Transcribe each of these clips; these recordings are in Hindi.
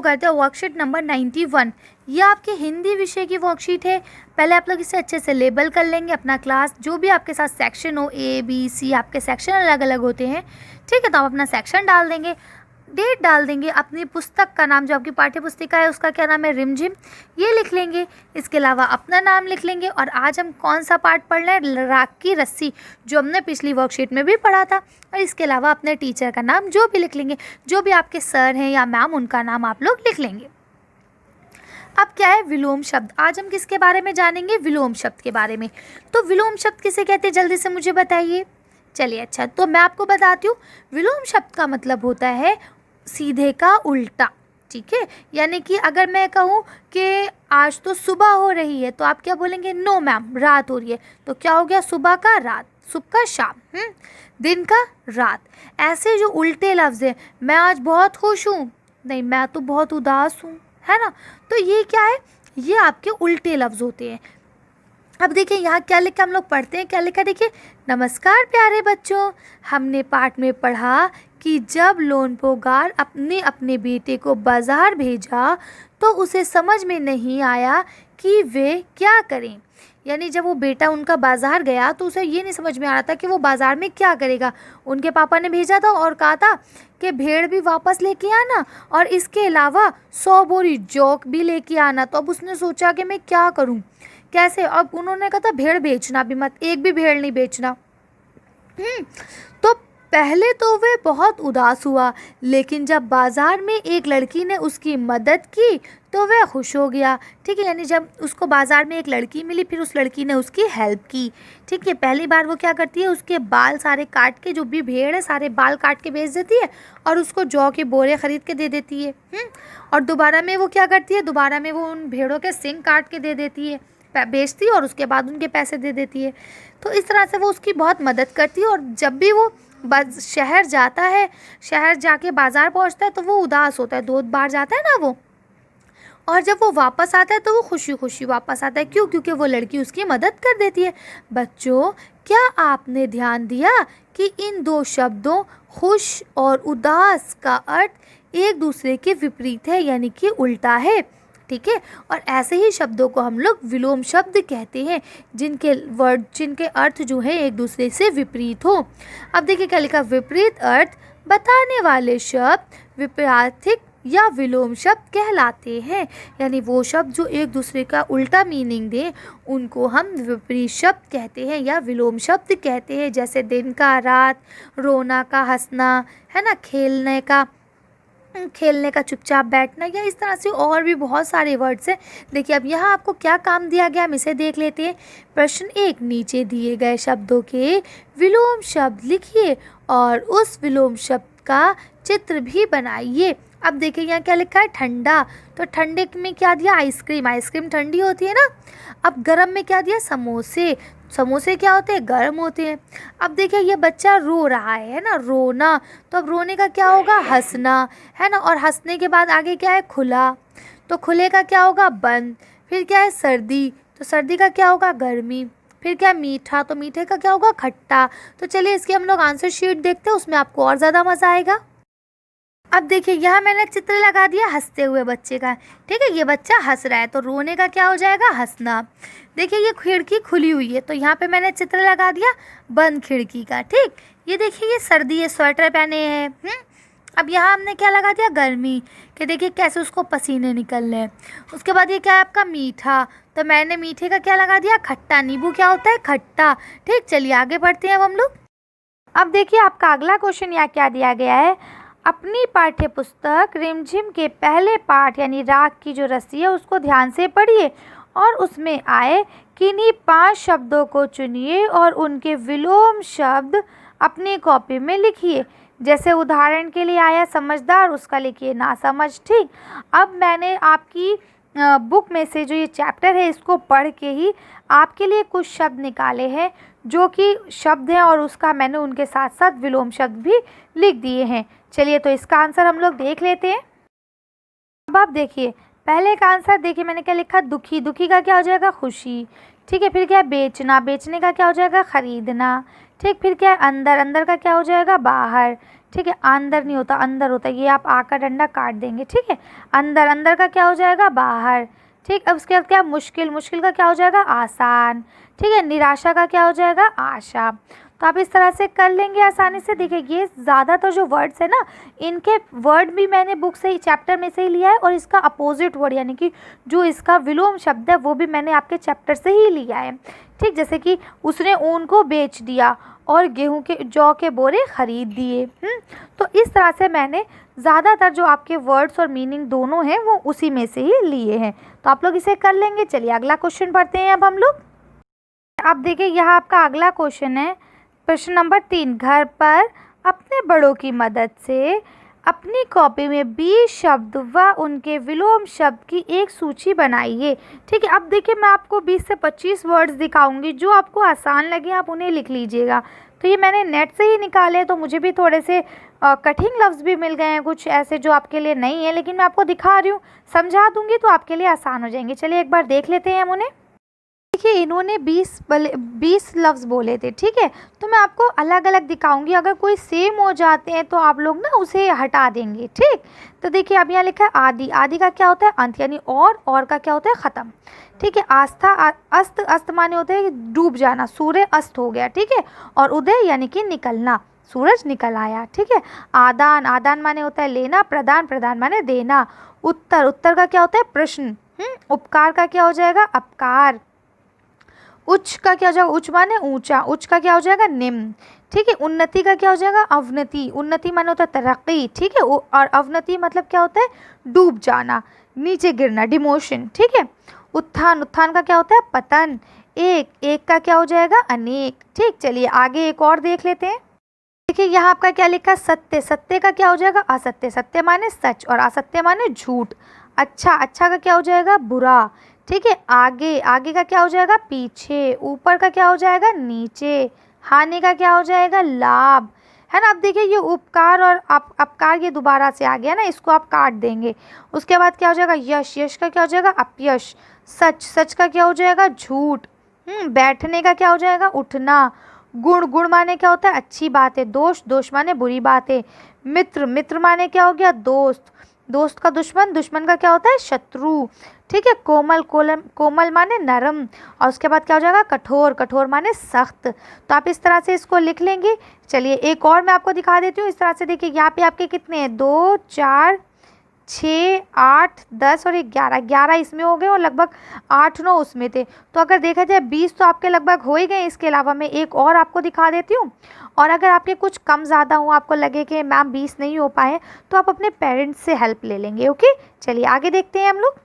शुरू करते हैं वर्कशीट नंबर 91। ये आपके हिंदी विषय की वर्कशीट है। पहले आप लोग इसे अच्छे से लेबल कर लेंगे अपना क्लास, जो भी आपके साथ सेक्शन हो, A B C आपके सेक्शन अलग अलग होते हैं, ठीक है। तो आप अपना सेक्शन डाल देंगे, डेट डाल देंगे, अपनी पुस्तक का नाम जो आपकी पाठ्य पुस्तिका है उसका क्या नाम है, रिमझिम, ये लिख लेंगे। इसके अलावा अपना नाम लिख लेंगे। और आज हम कौन सा पाठ पढ़ रहे हैं, राख की रस्सी, जो हमने पिछली वर्कशीट में भी पढ़ा था। और इसके अलावा अपने टीचर का नाम जो भी लिख लेंगे, जो भी आपके सर हैं या मैम उनका नाम आप लोग लिख लेंगे। अब क्या है, विलोम शब्द। आज हम किसके बारे में जानेंगे, विलोम शब्द के बारे में। तो विलोम शब्द किसे कहते हैं, जल्दी से मुझे बताइए। चलिए अच्छा, तो मैं आपको बताती हूँ। विलोम शब्द का मतलब होता है सीधे का उल्टा, ठीक है। यानी कि अगर मैं कहूँ कि आज तो सुबह हो रही है, तो आप क्या बोलेंगे, नो मैम रात हो रही है। तो क्या हो गया, सुबह का रात, सुबह का शाम, दिन का रात। ऐसे जो उल्टे लफ्ज़ हैं, मैं आज बहुत खुश हूँ, नहीं मैं तो बहुत उदास हूँ, है ना। तो ये क्या है, ये आपके उल्टे लफ्ज़ होते हैं। अब देखिए यहाँ क्या लिखा, हम लोग पढ़ते हैं, क्या लिखा देखिए। नमस्कार प्यारे बच्चों, हमने पाठ में पढ़ा कि जब लोनपोगार अपने बेटे को बाज़ार भेजा तो उसे समझ में नहीं आया कि वे क्या करें। यानी जब वो बेटा उनका बाज़ार गया तो उसे ये नहीं समझ में आ रहा था कि वो बाज़ार में क्या करेगा। उनके पापा ने भेजा था और कहा था कि भेड़ भी वापस लेके आना और इसके अलावा 100 बोरी जौक भी लेके आना। तो अब उसने सोचा कि मैं क्या करूं, कैसे। अब उन्होंने कहा था भेड़ बेचना भी मत, एक भी भेड़ नहीं बेचना। तो पहले तो वह बहुत उदास हुआ, लेकिन जब बाज़ार में एक लड़की ने उसकी मदद की तो वह खुश हो गया, ठीक है। यानी जब उसको बाज़ार में एक लड़की मिली, फिर उस लड़की ने उसकी हेल्प की, ठीक है। पहली बार वो क्या करती है, उसके बाल सारे काट के, जो भी भेड़ है सारे बाल काट के बेच देती है और उसको जौ के बोरे ख़रीद के दे देती है। और दोबारा में वो क्या करती है, दोबारा में वो उन भेड़ों के सिंग काट के दे देती है, बेचती है और उसके बाद उनके पैसे दे देती है। तो इस तरह से वो उसकी बहुत मदद करती है। और जब भी वो शहर जाता है, शहर जाके बाज़ार पहुंचता है तो वो उदास होता है, 2 बार जाता है ना वो। और जब वो वापस आता है तो वो खुशी खुशी वापस आता है। क्यों, क्योंकि वो लड़की उसकी मदद कर देती है। बच्चों, क्या आपने ध्यान दिया कि इन 2 शब्दों खुश और उदास का अर्थ एक दूसरे के विपरीत है, यानी कि उल्टा है, ठीक है। और ऐसे ही शब्दों को हम लोग विलोम शब्द कहते हैं, जिनके अर्थ जो है एक दूसरे से विपरीत हो। अब देखिए क्या लिखा, विपरीत अर्थ बताने वाले शब्द विपरीतार्थक या विलोम शब्द कहलाते हैं। यानी वो शब्द जो एक दूसरे का उल्टा मीनिंग दें, उनको हम विपरीत शब्द कहते हैं या विलोम शब्द कहते हैं। जैसे दिन का रात, रोना का हंसना, है ना, खेलने का चुपचाप बैठना, या इस तरह से और भी बहुत सारे वर्ड्स हैं। देखिए अब यहाँ आपको क्या काम दिया गया, हम इसे देख लेते हैं। प्रश्न 1, नीचे दिए गए शब्दों के विलोम शब्द लिखिए और उस विलोम शब्द का चित्र भी बनाइए। अब देखिए यहाँ क्या लिखा है, ठंडा, तो ठंडे में क्या दिया, आइसक्रीम, आइसक्रीम ठंडी होती है ना। अब गरम में क्या दिया, समोसे, समोसे क्या होते हैं, गर्म होते हैं। अब देखिए ये बच्चा रो रहा है ना, रोना, तो अब रोने का क्या होगा, हंसना, है ना। और हंसने के बाद आगे क्या है, खुला, तो खुले का क्या होगा, बंद। फिर क्या है, सर्दी, तो सर्दी का क्या होगा, गर्मी। फिर क्या, मीठा, तो मीठे का क्या होगा, खट्टा। तो चलिए इसकी हम लोग आंसर शीट देखते हैं, उसमें आपको और ज़्यादा मज़ा आएगा। अब देखिए यहाँ मैंने चित्र लगा दिया हंसते हुए बच्चे का, ठीक है। ये बच्चा हंस रहा है, तो रोने का क्या हो जाएगा, हंसना। देखिए ये खिड़की खुली हुई है, तो यहाँ पे मैंने चित्र लगा दिया बंद खिड़की का, ठीक। ये देखिए ये सर्दी है, स्वेटर पहने हैं। अब यहाँ हमने क्या लगा दिया, गर्मी, कि देखिए कैसे उसको पसीने निकल रहे हैं। उसके बाद ये क्या है आपका, मीठा, तो मैंने मीठे का क्या लगा दिया, खट्टा। नींबू क्या होता है, खट्टा, ठीक। चलिए आगे बढ़ते हैं अब हम लोग। अब देखिए आपका अगला क्वेश्चन यहाँ क्या दिया गया है, अपनी पाठ्य पुस्तक रिमझिम के पहले पाठ यानी राख की जो रस्सी है उसको ध्यान से पढ़िए और उसमें आए किन्हीं 5 शब्दों को चुनिए और उनके विलोम शब्द अपनी कॉपी में लिखिए। जैसे उदाहरण के लिए आया समझदार, उसका लिखिए नासमझ, ठीक। अब मैंने आपकी बुक में से जो ये चैप्टर है इसको पढ़ के ही आपके लिए कुछ शब्द निकाले हैं जो कि शब्द हैं, और उसका मैंने उनके साथ साथ विलोम शब्द भी लिख दिए हैं। चलिए तो इसका आंसर हम लोग देख लेते हैं। अब आप देखिए पहले का आंसर, देखिए मैंने क्या लिखा, दुखी, दुखी का क्या हो जाएगा, खुशी, ठीक है। फिर क्या है, बेचना, बेचने का क्या हो जाएगा, खरीदना, ठीक। फिर क्या है, अंदर, अंदर का क्या हो जाएगा, बाहर, ठीक है, अंदर नहीं होता, अंदर होता है, ये आप आ का डंडा काट देंगे। ठीक है, अंदर, अंदर का क्या हो जाएगा, बाहर। ठीक, अब उसके बाद क्या, मुश्किल, मुश्किल का क्या हो जाएगा, आसान। ठीक है, निराशा का क्या हो जाएगा, आशा। तो आप इस तरह से कर लेंगे आसानी से। देखिए ये ज़्यादातर जो वर्ड्स है ना, इनके वर्ड भी मैंने बुक से ही, चैप्टर में से ही लिया है, और इसका अपोजिट वर्ड यानी कि जो इसका विलोम शब्द है वो भी मैंने आपके चैप्टर से ही लिया है। ठीक, जैसे कि उसने ऊन को बेच दिया और गेहूं के, जौ के बोरे खरीद दिए। तो इस तरह से मैंने ज़्यादातर जो आपके वर्ड्स और मीनिंग दोनों हैं वो उसी में से ही लिए हैं। तो आप लोग इसे कर लेंगे। चलिए अगला क्वेश्चन पढ़ते हैं अब हम लोग। अब देखिए यहाँ आपका अगला क्वेश्चन है, प्रश्न नंबर 3। घर पर अपने बड़ों की मदद से अपनी कॉपी में 20 शब्द व उनके विलोम शब्द की एक सूची बनाइए। ठीक है, अब देखिए मैं आपको 20 से 25 वर्ड्स दिखाऊंगी, जो आपको आसान लगे आप उन्हें लिख लीजिएगा। तो ये मैंने नेट से ही निकाले, तो मुझे भी थोड़े से कठिन लफ्ज़ भी मिल गए हैं, कुछ ऐसे जो आपके लिए नहीं है, लेकिन मैं आपको दिखा रही हूँ, समझा दूंगी तो आपके लिए आसान हो जाएंगे। चलिए एक बार देख लेते हैं हम उन्हें। देखिए इन्होंने 20 लफ्ज़ बोले थे। ठीक है, तो मैं आपको अलग अलग दिखाऊंगी, अगर कोई सेम हो जाते हैं तो आप लोग ना उसे हटा देंगे। ठीक, तो देखिए अब यहाँ लिखा है आदि। आदि का क्या होता है, अंत यानी और का क्या होता है, ख़त्म। ठीक है, आस्था, अस्त, अस्त माने होते हैं डूब जाना, सूर्य अस्त हो गया। ठीक है, और उदय यानी कि निकलना, सूरज निकल आया। ठीक है, आदान, आदान माने होता है लेना, प्रदान, प्रदान माने देना। उत्तर, उत्तर का क्या होता है, प्रश्न। उपकार का क्या हो जाएगा, अपकार। उच्च का क्या हो जाएगा, उच्च माने ऊंचा, उच्च का क्या हो जाएगा, निम्न। ठीक है, उन्नति का क्या हो जाएगा, अवनति। उन्नति माने होता है तरक्की। ठीक है, और अवनति मतलब क्या होता है, डूब जाना, नीचे गिरना, डिमोशन। ठीक है, उत्थान, उत्थान का क्या होता है, पतन। एक, एक का क्या हो जाएगा, अनेक। ठीक, चलिए आगे एक और देख लेते हैं। देखिए यहाँ आपका क्या लिखा है, सत्य। सत्य का क्या हो जाएगा, असत्य। सत्य माने सच और असत्य माने झूठ। अच्छा, अच्छा का क्या हो जाएगा, बुरा। ठीक है, आगे, आगे का क्या हो जाएगा, पीछे। ऊपर का क्या हो जाएगा, नीचे। हानि का क्या हो जाएगा, लाभ। है ना। अब देखिए ये उपकार और अपकार ये दोबारा से आ गया ना, इसको आप काट देंगे। उसके बाद क्या हो जाएगा, यश। यश का क्या हो जाएगा, अपयश। सच, सच का क्या हो जाएगा, झूठ। बैठने का क्या हो जाएगा, उठना। गुण, गुण माने क्या होता है, अच्छी बात है। दोष, दोष माने बुरी बात है। मित्र, मित्र माने क्या हो गया, दोस्त। दोस्त का दुश्मन, दुश्मन का क्या होता है, शत्रु। ठीक है, कोमल, कोमल माने नरम। और उसके बाद क्या हो जाएगा, कठोर। कठोर माने सख्त। तो आप इस तरह से इसको लिख लेंगे। चलिए एक और मैं आपको दिखा देती हूँ। इस तरह से देखिए यहाँ पे आपके कितने हैं, 2, 4, 6, 8, 10 और 11। 11 इसमें हो गए और लगभग 8, 9 उसमें थे। तो अगर देखा जाए 20 तो आपके लगभग हो ही गए। इसके अलावा मैं एक और आपको दिखा देती हूँ। और अगर आपके कुछ कम ज़्यादा हो, आपको लगे कि मैम 20 नहीं हो पाए, तो आप अपने पेरेंट्स से हेल्प ले लेंगे। ओके, चलिए आगे देखते हैं हम लोग।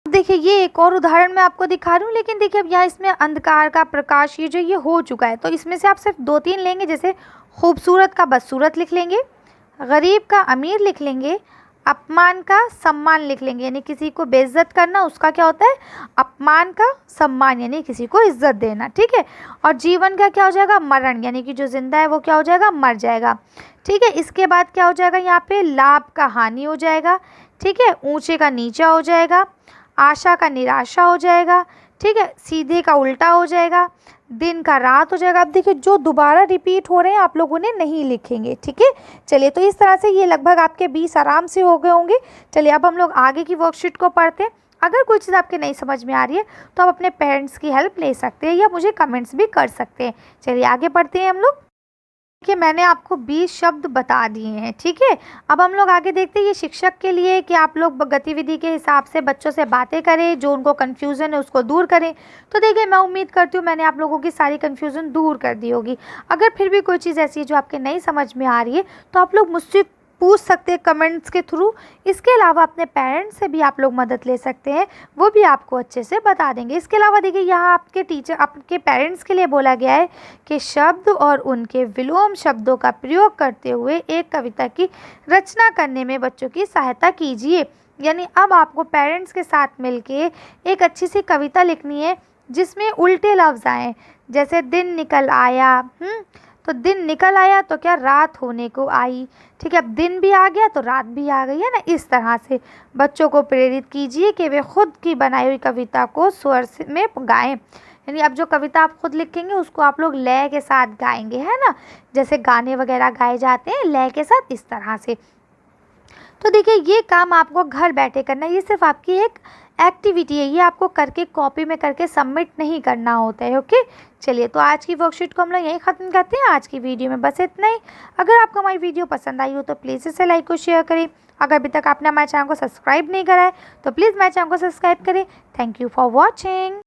देखिए ये एक और उदाहरण मैं आपको दिखा रही हूँ, लेकिन देखिए अब यहाँ इसमें अंधकार का प्रकाश ये जो ये हो चुका है, तो इसमें से आप सिर्फ 2-3 लेंगे। जैसे खूबसूरत का बदसूरत लिख लेंगे, गरीब का अमीर लिख लेंगे, अपमान का सम्मान लिख लेंगे। यानी किसी को बेइज्जत करना, उसका क्या होता है, अपमान का सम्मान, यानी किसी को इज्जत देना। ठीक है, और जीवन का क्या हो जाएगा, मरण, यानी कि जो जिंदा है वो क्या हो जाएगा, मर जाएगा। ठीक है, इसके बाद क्या हो जाएगा, यहाँ पे लाभ का हानि हो जाएगा। ठीक है, ऊंचे का नीचा हो जाएगा, आशा का निराशा हो जाएगा। ठीक है, सीधे का उल्टा हो जाएगा, दिन का रात हो जाएगा। अब देखिए जो दोबारा रिपीट हो रहे हैं आप लोग उन्हें नहीं लिखेंगे। ठीक है, चलिए तो इस तरह से ये लगभग आपके 20 आराम से हो गए होंगे। चलिए अब हम लोग आगे की वर्कशीट को पढ़ते हैं। अगर कोई चीज़ आपके नहीं समझ में आ रही है तो आप अपने पेरेंट्स की हेल्प ले सकते हैं या मुझे कमेंट्स भी कर सकते हैं। चलिए आगे बढ़ते हैं हम लोग। देखिए मैंने आपको 20 शब्द बता दिए हैं। ठीक है, अब हम लोग आगे देखते हैं। ये शिक्षक के लिए कि आप लोग गतिविधि के हिसाब से बच्चों से बातें करें, जो उनको कन्फ्यूज़न है उसको दूर करें। तो देखिए मैं उम्मीद करती हूँ मैंने आप लोगों की सारी कन्फ्यूज़न दूर कर दी होगी। अगर फिर भी कोई चीज़ ऐसी है जो आपके नहीं समझ में आ रही है तो आप लोग मुझसे पूछ सकते हैं कमेंट्स के थ्रू। इसके अलावा अपने पेरेंट्स से भी आप लोग मदद ले सकते हैं, वो भी आपको अच्छे से बता देंगे। इसके अलावा देखिए यहाँ आपके टीचर, आपके पेरेंट्स के लिए बोला गया है कि शब्द और उनके विलोम शब्दों का प्रयोग करते हुए एक कविता की रचना करने में बच्चों की सहायता कीजिए। यानी अब आपको पेरेंट्स के साथ मिलके एक अच्छी सी कविता लिखनी है जिसमें उल्टे लफ्ज़ आएँ। जैसे दिन निकल आया, तो दिन निकल आया तो क्या, रात होने को आई। ठीक है, अब दिन भी आ गया तो रात भी आ गई, है ना। इस तरह से बच्चों को प्रेरित कीजिए कि वे खुद की बनाई हुई कविता को स्वर में गाएं। यानी अब जो कविता आप खुद लिखेंगे उसको आप लोग लय के साथ गाएंगे, है ना, जैसे गाने वगैरह गाए जाते हैं लय के साथ, इस तरह से। तो देखिए ये काम आपको घर बैठे करना है, ये सिर्फ आपकी एक एक्टिविटी है, ये आपको करके कॉपी में करके सबमिट नहीं करना होता है। ओके, चलिए तो आज की वर्कशीट को हम लोग यहीं ख़त्म करते हैं। आज की वीडियो में बस इतना ही। अगर आपको हमारी वीडियो पसंद आई हो तो प्लीज़ इसे लाइक और शेयर करें। अगर अभी तक आपने हमारे चैनल को सब्सक्राइब नहीं करा है तो प्लीज़ हमारे चैनल को सब्सक्राइब करें। Thank you for watching.